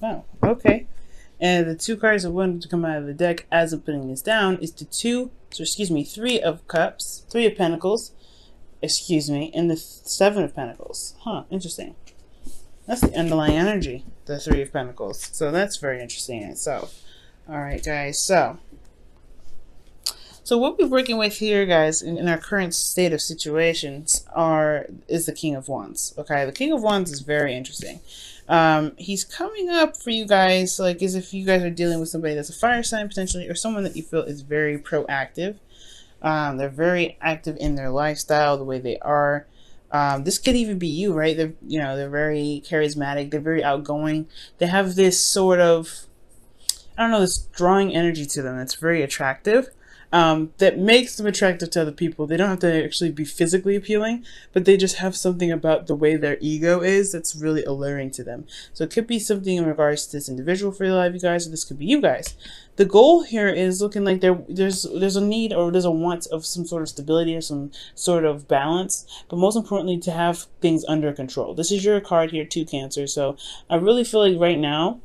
Wow. Okay. And the two cards that wanted to come out of the deck as I'm putting this down is the three of cups, three of pentacles, excuse me, and the seven of pentacles. Huh, interesting. That's the underlying energy, the three of pentacles. So that's very interesting in itself. All right, guys. So what we're working with here, guys, in our current state of situations is the King of Wands. Okay, the King of Wands is very interesting. He's coming up for you guys, like as if you guys are dealing with somebody that's a fire sign potentially, or someone that you feel is very proactive. They're very active in their lifestyle, the way they are. This could even be you, right? They're very charismatic. They're very outgoing. They have this sort of, I don't know, this drawing energy to them that's very attractive. That makes them attractive to other people. They don't have to actually be physically appealing, but they just have something about the way their ego is that's really alluring to them. So it could be something in regards to this individual for your life, you guys, or this could be you guys. The goal here is looking like there's a need or there's a want of some sort of stability or some sort of balance, but most importantly to have things under control. This is your card here, 2 Cancer. So I really feel like right now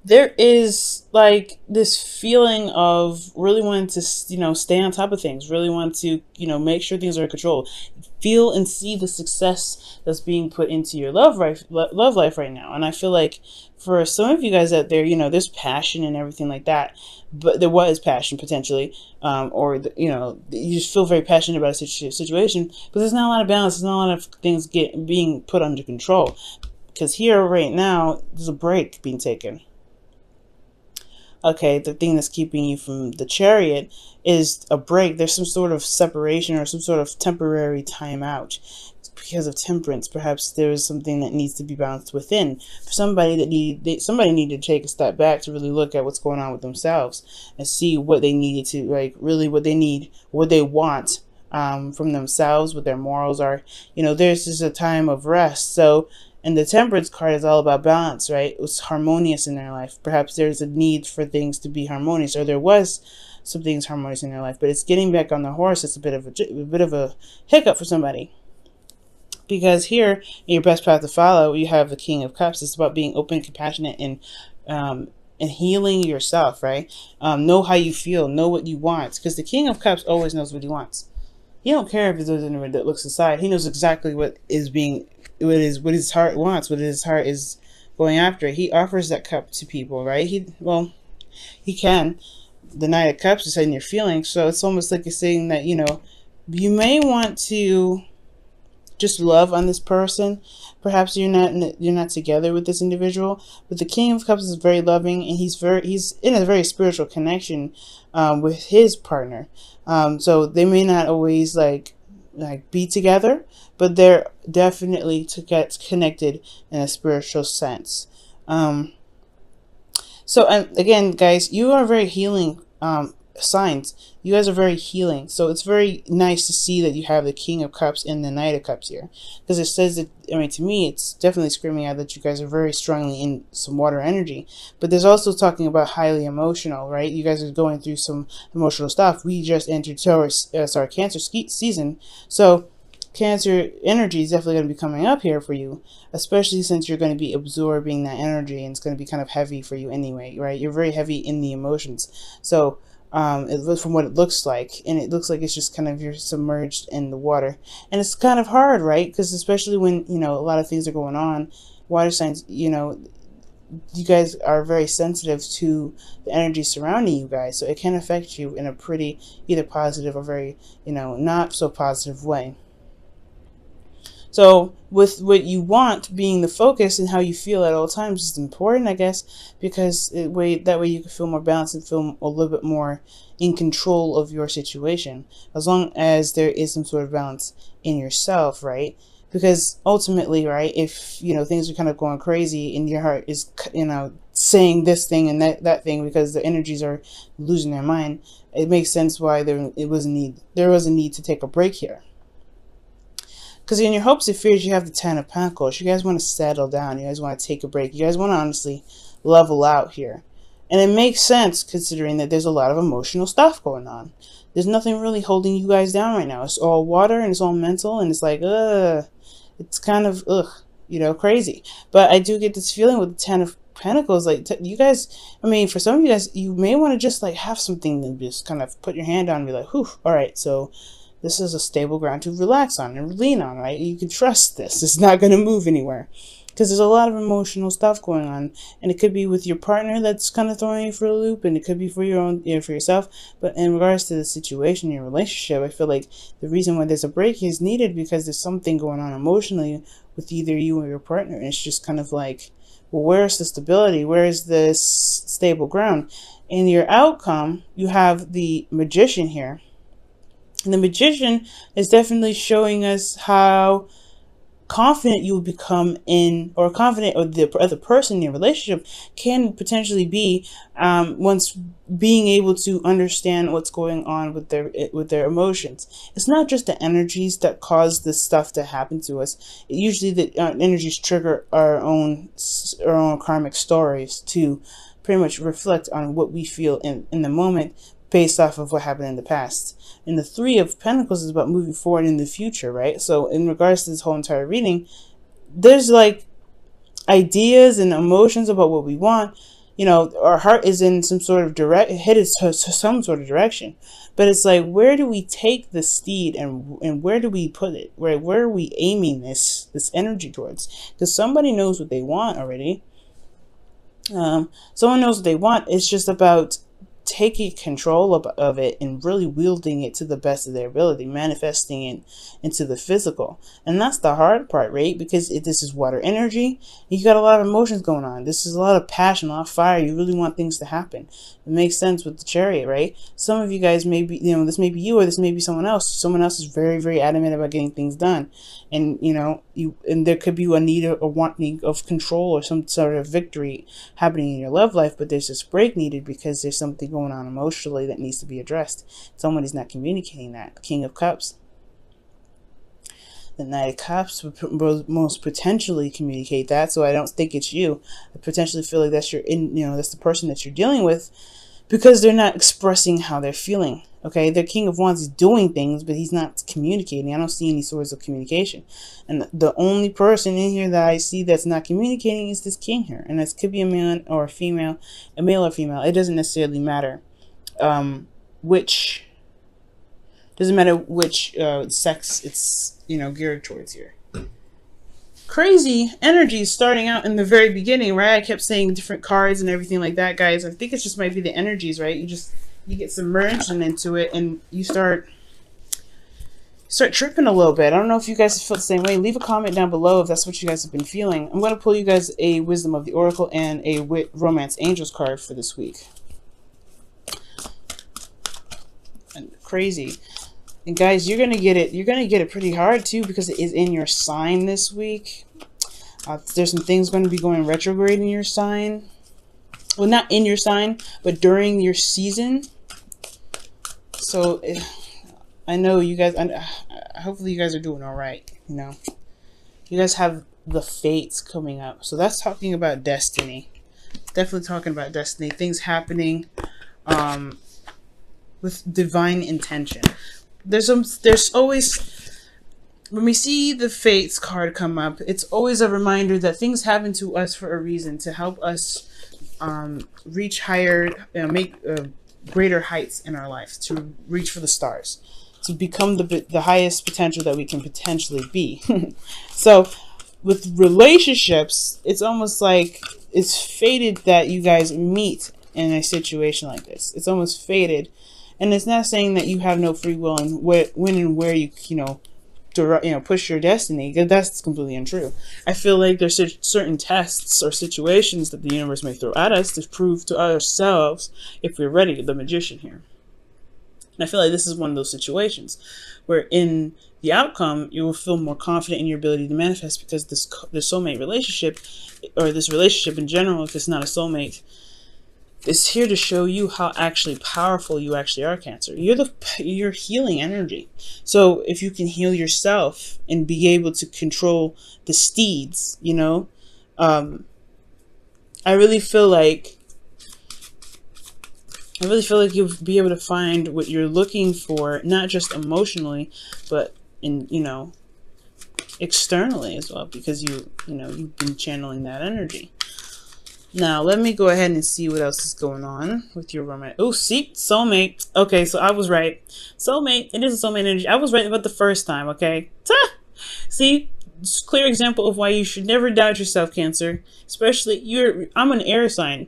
there is like this feeling of really wanting to, stay on top of things, really want to, make sure things are in control. Feel and see the success that's being put into your love life right now. And I feel like for some of you guys out there, there's passion and everything like that. But there was passion potentially, you just feel very passionate about a situation, but there's not a lot of balance. There's not a lot of things being put under control. Because here right now, there's a break being taken. Okay, the thing that's keeping you from the Chariot is a break. There's some sort of separation or some sort of temporary time out. Because of Temperance, perhaps there is something that needs to be balanced within. For somebody somebody needed to take a step back to really look at what's going on with themselves and see what they needed to, like, really what they need, what they want from themselves, what their morals are. There's just a time of rest. So, and the Temperance card is all about balance, right? It's harmonious in their life. Perhaps there's a need for things to be harmonious, or there was some things harmonious in their life, but it's getting back on the horse. It's a bit of a hiccup for somebody. Because here, in your best path to follow, you have the King of Cups. It's about being open, compassionate, and healing yourself, right? Know how you feel, know what you want, because the King of Cups always knows what he wants. He don't care if there's anyone that looks aside. He knows exactly what his heart wants, what his heart is going after. He offers that cup to people, right? He can. The Knight of Cups is in your feelings, so it's almost like you're saying that, you may want to just love on this person. Perhaps you're not together with this individual, but the King of Cups is very loving, and he's in a very spiritual connection with his partner. So they may not always like be together, but they're definitely to get connected in a spiritual sense. So again, guys, you are very healing signs. You guys are very healing. So it's very nice to see that you have the King of Cups and the Knight of Cups here. Because it says that, to me, it's definitely screaming out that you guys are very strongly in some water energy. But there's also talking about highly emotional, right? You guys are going through some emotional stuff. We just entered Cancer season. So Cancer energy is definitely going to be coming up here for you, especially since you're going to be absorbing that energy, and it's going to be kind of heavy for you anyway, right? You're very heavy in the emotions. So from what it looks like, and it looks like it's just kind of you're submerged in the water, and it's kind of hard, right? Because especially when a lot of things are going on, water signs, you guys are very sensitive to the energy surrounding you guys, so it can affect you in a pretty either positive or very not so positive way. So with what you want being the focus and how you feel at all times is important, I guess, because that way you can feel more balanced and feel a little bit more in control of your situation, as long as there is some sort of balance in yourself, right? Because ultimately, right, if things are kind of going crazy and your heart is saying this thing and that thing because the energies are losing their mind, it makes sense why there was a need to take a break here. Because in your hopes and fears, you have the Ten of Pentacles. You guys want to settle down. You guys want to take a break. You guys want to honestly level out here. And it makes sense considering that there's a lot of emotional stuff going on. There's nothing really holding you guys down right now. It's all water and it's all mental, and it's like, it's kind of, you know, crazy. But I do get this feeling with the Ten of Pentacles, like you guys, I mean, for some of you guys, you may want to just like have something to just kind of put your hand on and be like, whew, all right, so this is a stable ground to relax on and lean on, right? You can trust this. It's not going to move anywhere. Because there's a lot of emotional stuff going on, and it could be with your partner that's kind of throwing you for a loop, and it could be for your own, you know, for yourself. But in regards to the situation, your relationship, I feel like the reason why there's a break is needed because there's something going on emotionally with either you or your partner, and it's just kind of like, well, where's the stability? Where is this stable ground? In your outcome, you have the Magician here, and the Magician is definitely showing us how confident you will become in, or confident, or the other person in your relationship can potentially be once being able to understand what's going on with their emotions. It's not just the energies that cause this stuff to happen to us. Usually the energies trigger our own karmic stories to pretty much reflect on what we feel in the moment, based off of what happened in the past. And the Three of Pentacles is about moving forward in the future, right? So in regards to this whole entire reading, there's like ideas and emotions about what we want. You know, our heart is in some sort of headed to some sort of direction. But it's like, where do we take the steed, and where do we put it? Where are we aiming this energy towards? Because somebody knows what they want already. Someone knows what they want. It's just about taking control of it and really wielding it to the best of their ability, manifesting it into the physical. And that's the hard part, right? Because this is water energy. You got a lot of emotions going on. This is a lot of passion, a lot of fire. You really want things to happen. It makes sense with the Chariot, right? Some of you guys may be, you know, this may be you or this may be someone else. Someone else is very, very adamant about getting things done. And, you know, and there could be a need or wanting of control or some sort of victory happening in your love life, but there's this break needed because there's something going on emotionally that needs to be addressed. Somebody's not communicating that. King of Cups. The Knight of Cups would most potentially communicate that, so I don't think it's you. I potentially feel like that's that's the person that you're dealing with, because they're not expressing how they're feeling. Okay, the King of Wands is doing things, but he's not communicating. I don't see any source of communication. And the only person in here that I see that's not communicating is this King here. And this could be a man or a female, a male or female. It doesn't necessarily matter which sex it's, you know, geared towards here. Crazy energy starting out in the very beginning, right? I kept saying different cards and everything like that, guys. I think it just might be the energies, right? You get submerged into it and you start tripping a little bit. I don't know if you guys feel the same way. Leave a comment down below if that's what you guys have been feeling. I'm going to pull you guys a Wisdom of the Oracle and a Romance Angels card for this week. And crazy. And guys, you're gonna get it. You're gonna get it pretty hard too, because it is in your sign this week. There's some things going to be going retrograde in your sign. Well, not in your sign, but during your season. So I know you guys. Hopefully, you guys are doing all right. You know, you guys have the fates coming up, so that's talking about destiny. Definitely talking about destiny. Things happening with divine intention. There's always, when we see the Fates card come up, it's always a reminder that things happen to us for a reason, to help us reach higher, make greater heights in our life, to reach for the stars, to become the highest potential that we can potentially be. So with relationships, it's almost like it's fated that you guys meet in a situation like this. It's almost fated. And it's not saying that you have no free will and when and where you push your destiny, because that's completely untrue. I feel like there's certain tests or situations that the universe may throw at us to prove to ourselves if we're ready. The Magician here. And I feel like this is one of those situations where in the outcome, you will feel more confident in your ability to manifest, because this soulmate relationship, or this relationship in general, if it's not a soulmate, is here to show you how actually powerful you actually are, Cancer. You're healing energy. So if you can heal yourself and be able to control the steeds, you know, I really feel like you'll be able to find what you're looking for, not just emotionally, but in, you know, externally as well, because you've been channeling that energy. Now, let me go ahead and see what else is going on with your romantic. Oh, see, soulmate. Okay, so I was right. Soulmate, it is a soulmate energy. I was right about the first time, okay? See, it's a clear example of why you should never doubt yourself, Cancer. Especially, I'm an air sign.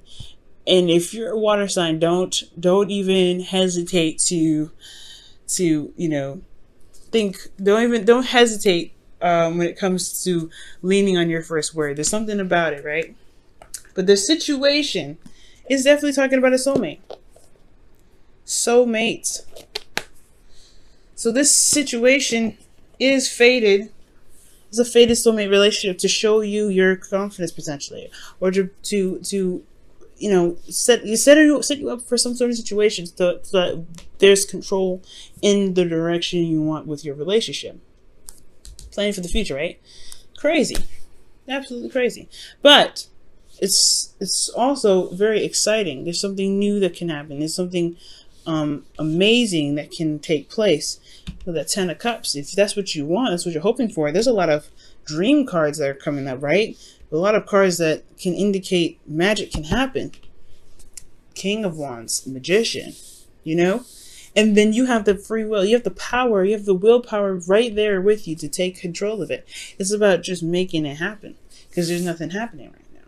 And if you're a water sign, don't even hesitate to don't hesitate when it comes to leaning on your first word. There's something about it, right? But the situation is definitely talking about a soulmate. Soulmates. So this situation is fated. It's a fated soulmate relationship to show you your confidence potentially, or to set you up for some sort of situation so that there's control in the direction you want with your relationship. Planning for the future, right? Crazy, absolutely crazy. But it's also very exciting. There's something new that can happen. There's something amazing that can take place with that Ten of Cups. If that's what you want, that's what you're hoping for. There's a lot of dream cards that are coming up, right? A lot of cards that can indicate magic can happen. King of Wands, Magician, And then you have the free will. You have the power. You have the willpower right there with you to take control of it. It's about just making it happen, because there's nothing happening right now.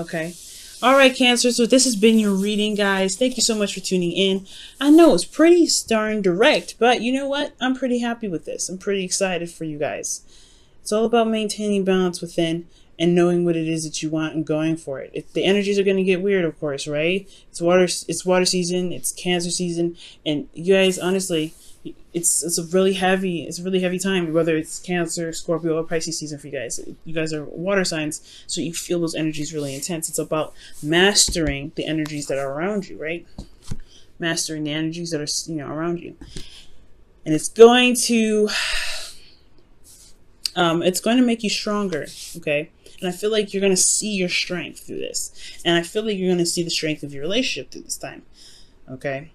Okay. All right, Cancer. So this has been your reading, guys. Thank you so much for tuning in. I know it's pretty darn direct, but you know what? I'm pretty happy with this. I'm pretty excited for you guys. It's all about maintaining balance within and knowing what it is that you want and going for it. The energies are going to get weird, of course, right? It's water season. It's Cancer season, and you guys, honestly, it's a really heavy time, whether it's Cancer, Scorpio, or Pisces season for you guys. You guys are water signs, so you feel those energies really intense. It's about mastering the energies that are around you, right? Mastering the energies that are around you, and it's going to make you stronger, okay? And I feel like you're going to see your strength through this, and I feel like you're going to see the strength of your relationship through this time, okay?